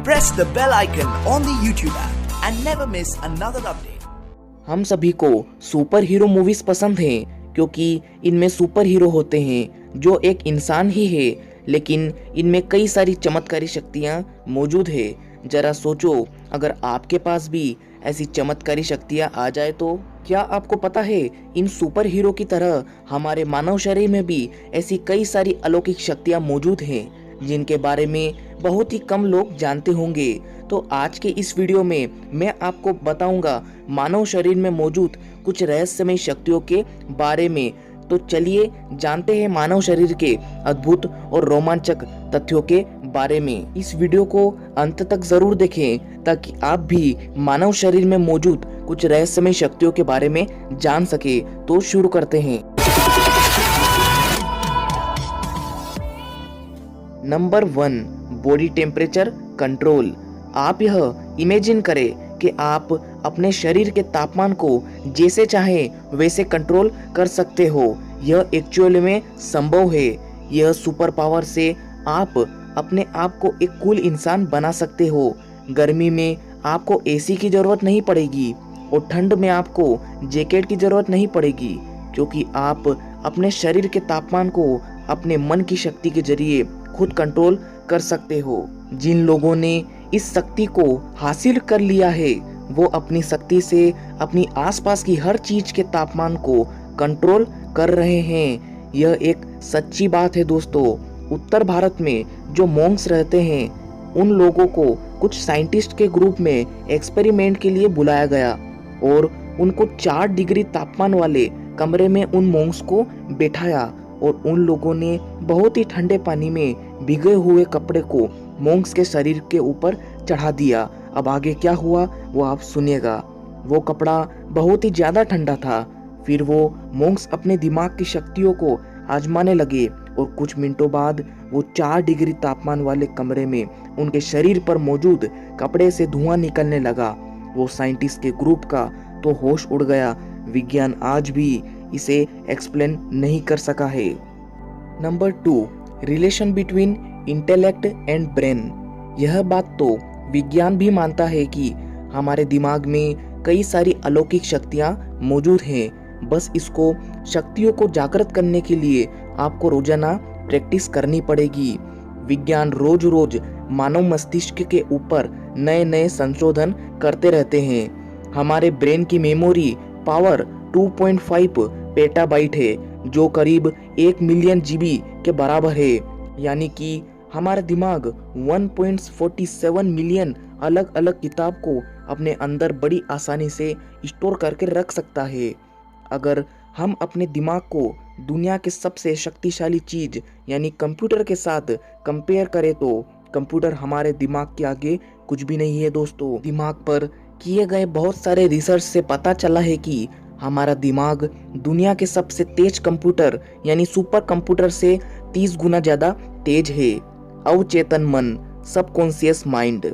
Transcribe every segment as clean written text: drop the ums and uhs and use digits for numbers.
press the bell icon on the YouTube app and never miss another update. हम सभी को super hero movies पसंद हैं क्योंकि इनमें सुपर हीरो होते हैं जो एक इंसान ही है, लेकिन इनमें कई सारी चमत्कारी शक्तियां मौजूद है। जरा सोचो, अगर आपके पास भी ऐसी चमत्कारी शक्तियां आ जाए तो क्या आपको पता है इन सुपर हीरो की तरह हमारे मानव शरीर में भी ऐसी कई सारी अलौकिक शक्तियां मौजूद हैं जिनके बारे में बहुत ही कम लोग जानते होंगे। तो आज के इस वीडियो में मैं आपको बताऊंगा मानव शरीर में मौजूद कुछ रहस्यमय शक्तियों के बारे में। तो चलिए जानते हैं मानव शरीर के अद्भुत और रोमांचक तथ्यों के बारे में। इस वीडियो को अंत तक जरूर देखें ताकि आप भी मानव शरीर में मौजूद कुछ रहस्यमय शक्तियों के बारे में जान सके। तो शुरू करते हैं। Number 1, body temperature control. आप यह इमेजिन करें कि आप अपने शरीर के तापमान को जैसे चाहें वैसे कंट्रोल कर सकते हो। यह एक्चुअली में संभव है। यह सुपर पावर से आप अपने आप को एक कूल इंसान बना सकते हो। गर्मी में आपको एसी की जरूरत नहीं पड़ेगी और ठंड में आपको जैकेट की जरूरत नहीं पड़ेगी, क्योंकि आप अपने शरीर के तापमान को अपने मन की शक्ति के जरिए खुद कंट्रोल कर सकते हो। जिन लोगों ने इस शक्ति को हासिल कर लिया है वो अपनी शक्ति से अपनी आसपास की हर चीज के तापमान को कंट्रोल कर रहे हैं। यह एक सच्ची बात है दोस्तों। उत्तर भारत में जो मॉन्क्स रहते हैं उन लोगों को कुछ साइंटिस्ट के ग्रुप में एक्सपेरिमेंट के लिए बुलाया गया और उनको 4 डिग्री तापमान वाले कमरे में उन मॉन्क्स को बैठाया और उन लोगों ने बहुत ही ठंडे पानी में भिगे हुए कपड़े को मॉन्क्स के शरीर के ऊपर चढ़ा दिया। अब आगे क्या हुआ वो आप सुनिएगा। वो कपड़ा बहुत ही ज्यादा ठंडा था। फिर वो मॉन्क्स अपने दिमाग की शक्तियों को आजमाने लगे और कुछ मिनटों बाद वो 4 डिग्री तापमान वाले कमरे में उनके शरीर पर मौजूद कपड़े से धुआं निकलने लगा। वो साइंटिस्ट के ग्रुप का तो होश उड़ गया। विज्ञान आज भी इसे एक्सप्लेन नहीं कर सका है। Number 2, relation between intellect and brain. यह बात तो विज्ञान भी मानता है कि हमारे दिमाग में कई सारी अलौकिक शक्तियां मौजूद हैं। बस इसको शक्तियों को जागृत करने के लिए आपको रोजाना प्रैक्टिस करनी पड़ेगी। विज्ञान रोज रोज मानव मस्तिष्क के ऊपर नए नए संशोधन करते रहते हैं। हमारे ब्रेन की मेमोरी पावर 2.5 पेटाबाइट है, जो करीब 1 मिलियन जीबी के बराबर है। यानी कि हमारा दिमाग 1.47 मिलियन अलग अलग किताब को अपने अंदर बड़ी आसानी से स्टोर करके रख सकता है। अगर हम अपने दिमाग को दुनिया के सबसे शक्तिशाली चीज यानी कंप्यूटर के साथ कंपेयर करें तो कंप्यूटर हमारे दिमाग के आगे कुछ भी नहीं है दोस्तों। दिमाग पर किए गए बहुत सारे रिसर्च से पता चला है कि हमारा दिमाग दुनिया के सबसे तेज कंप्यूटर यानी सुपर कंप्यूटर से 30 गुना ज्यादा तेज है। अवचेतन मन, सबकॉन्शियस माइंड।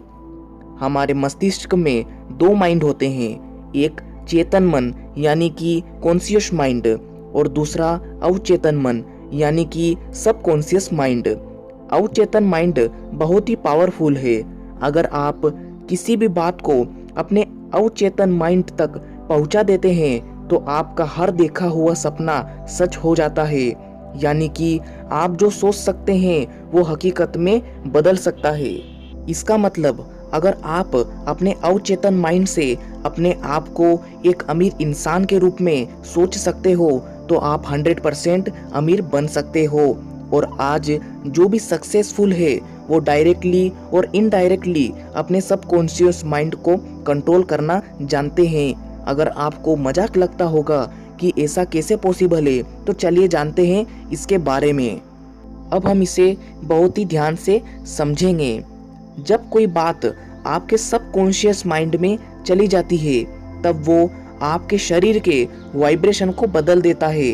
हमारे मस्तिष्क में 2 माइंड होते हैं, एक चेतन मन यानी कि कॉन्शियस माइंड और दूसरा अवचेतन मन यानी कि सबकॉन्शियस माइंड। अवचेतन माइंड बहुत ही पावरफुल है। अगर आप किसी भी बात को अपने अवचेतन माइंड तक पहुंचा देते हैं तो आपका हर देखा हुआ सपना सच हो जाता है। यानी कि आप जो सोच सकते हैं वो हकीकत में बदल सकता है। इसका मतलब अगर आप अपने अवचेतन माइंड से अपने आप को एक अमीर इंसान के रूप में सोच सकते हो तो आप 100% अमीर बन सकते हो। और आज जो भी सक्सेसफुल है वो डायरेक्टली और इनडायरेक्टली अपने सबकॉन्शियस माइंड को कंट्रोल करना जानते हैं। अगर आपको मजाक लगता होगा कि ऐसा कैसे पॉसिबल है तो चलिए जानते हैं इसके बारे में। अब हम इसे बहुत ही ध्यान से समझेंगे। जब कोई बात आपके सबकॉन्शियस माइंड में चली जाती है तब वो आपके शरीर के वाइब्रेशन को बदल देता है।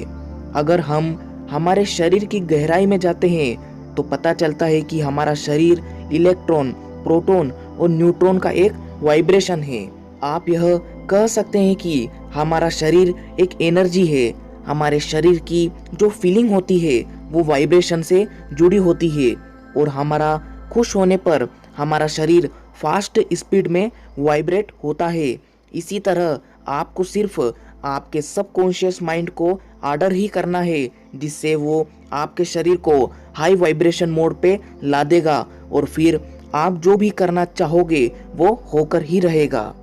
अगर हम हमारे शरीर की गहराई में जाते हैं तो पता चलता है कि हमारा शरीर इलेक्ट्रॉन, प्रोटॉन और न्यूट्रॉन का एक वाइब्रेशन है। आप यह कह सकते हैं कि हमारा शरीर एक एनर्जी है। हमारे शरीर की जो फीलिंग होती है वो वाइब्रेशन से जुड़ी होती है और हमारा खुश होने पर हमारा शरीर फास्ट स्पीड में वाइब्रेट होता है। इसी तरह आपको सिर्फ आपके सबकॉन्शियस माइंड को ऑर्डर ही करना है, जिससे वो आपके शरीर को हाई वाइब्रेशन मोड पे ला देगा और फिर आप जो भी करना चाहोगे वो होकर ही रहेगा।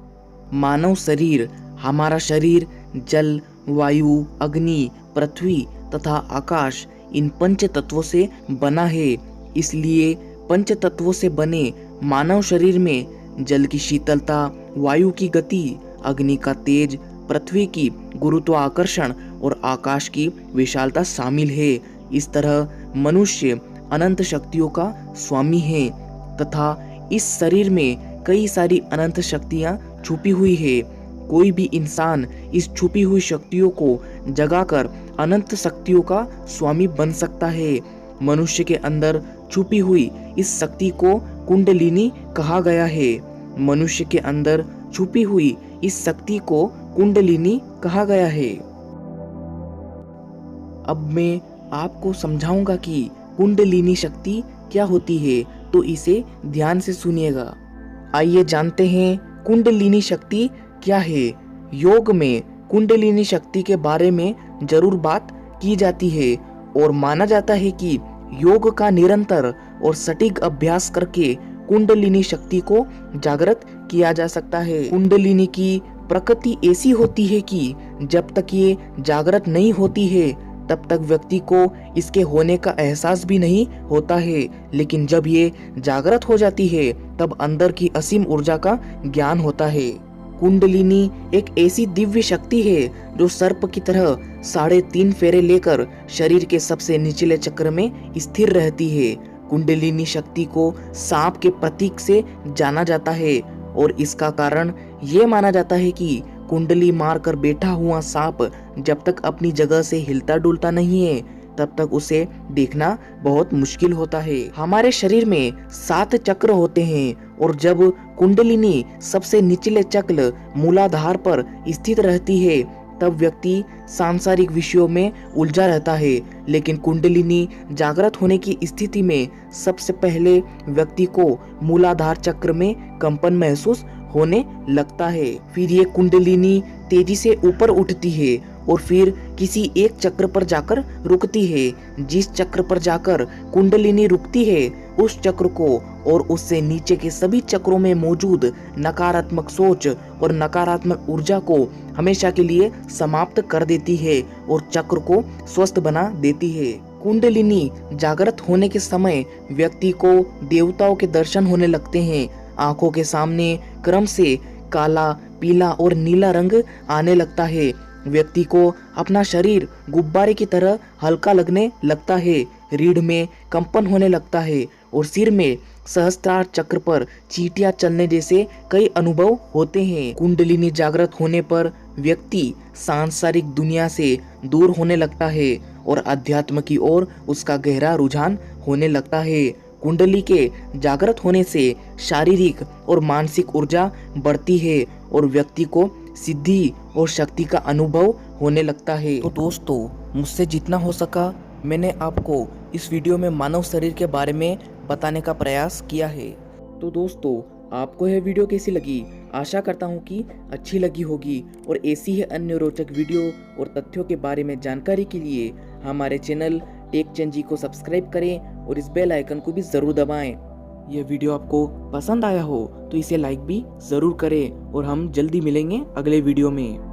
मानव शरीर, हमारा शरीर जल, वायु, अग्नि, पृथ्वी तथा आकाश, इन पंच तत्वों से बना है। इसलिए पंच तत्वों से बने मानव शरीर में जल की शीतलता, वायु की गति, अग्नि का तेज, पृथ्वी की गुरुत्वाकर्षण और आकाश की विशालता शामिल है। इस तरह मनुष्य अनंत शक्तियों का स्वामी है तथा इस शरीर में कई सारी अनंत शक्तियां छुपी हुई है। कोई भी इंसान इस छुपी हुई शक्तियों को जगाकर अनंत शक्तियों का स्वामी बन सकता है। मनुष्य के अंदर छुपी हुई इस शक्ति को कुंडलिनी कहा गया है। मनुष्य के अंदर छुपी हुई इस शक्ति को कुंडलिनी कहा गया है। अब मैं आपको समझाऊंगा कि कुंडलिनी शक्ति क्या होती है, तो इसे ध्यान से सुनिएगा। आइए जानते हैं कुंडलिनी शक्ति क्या है। योग में कुंडलिनी शक्ति के बारे में जरूर बात की जाती है और माना जाता है कि योग का निरंतर और सटीक अभ्यास करके कुंडलिनी शक्ति को जागृत किया जा सकता है। कुंडलिनी की प्रकृति ऐसी होती है कि जब तक ये जागृत नहीं होती है तब तक व्यक्ति को इसके होने का एहसास भी नहीं होता है, लेकिन जब ये जागृत हो जाती है तब अंदर की असीम ऊर्जा का ज्ञान होता है। कुंडलिनी एक ऐसी दिव्य शक्ति है जो सर्प की तरह 3.5 फेरे लेकर शरीर के सबसे निचले चक्र में स्थिर रहती है। कुंडलिनी शक्ति को सांप के प्रतीक से जाना जाता है और इसका कारण ये माना जाता है कि कुंडली मारकर बैठा हुआ सांप जब तक अपनी जगह से हिलता डुलता नहीं है तब तक उसे देखना बहुत मुश्किल होता है। हमारे शरीर में 7 चक्र होते हैं और जब कुंडलिनी सबसे निचले चक्र मूलाधार पर स्थित रहती है तब व्यक्ति सांसारिक विषयों में उलझा रहता है, लेकिन कुंडलिनी जागृत होने की स्थिति में सबसे पहले व्यक्ति को मूलाधार चक्र में कंपन महसूस होने लगता है। फिर ये कुंडलिनी तेजी से ऊपर उठती है और फिर किसी एक चक्र पर जाकर रुकती है। जिस चक्र पर जाकर कुंडलिनी रुकती है उस चक्र को और उससे नीचे के सभी चक्रों में मौजूद नकारात्मक सोच और नकारात्मक ऊर्जा को हमेशा के लिए समाप्त कर देती है और चक्र को स्वस्थ बना देती है। कुंडलिनी जागृत होने के समय व्यक्ति को देवताओं के दर्शन होने लगते हैं। आंखों के सामने क्रम से काला, पीला और नीला रंग आने लगता है। व्यक्ति को अपना शरीर गुब्बारे की तरह हल्का लगने लगता है। रीढ़ में कंपन होने लगता है और सिर में सहस्त्रार चक्र पर चींटियां चलने जैसे कई अनुभव होते हैं। कुंडलिनी जागृत होने पर व्यक्ति सांसारिक दुनिया से दूर होने लगता है और अध्यात्म की ओर उसका गहरा रुझान होने लगता है। कुंडली के जागृत होने से शारीरिक और मानसिक ऊर्जा बढ़ती है और व्यक्ति को सिद्धि और शक्ति का अनुभव होने लगता है। तो दोस्तों, मुझसे जितना हो सका मैंने आपको इस वीडियो में मानव शरीर के बारे में बताने का प्रयास किया है। तो दोस्तों, आपको यह वीडियो कैसी लगी? आशा करता हूँ कि अच्छी लगी होगी और ऐसी ही अन्य रोचक वीडियो और तथ्यों के बारे में जानकारी के लिए हमारे चैनल टेक चेंज को सब्सक्राइब करें और इस बेल आइकन को भी ज़रूर दबाएं। यह वीडियो आपको पसंद आया हो तो इसे लाइक भी ज़रूर करें और हम जल्दी मिलेंगे अगले वीडियो में।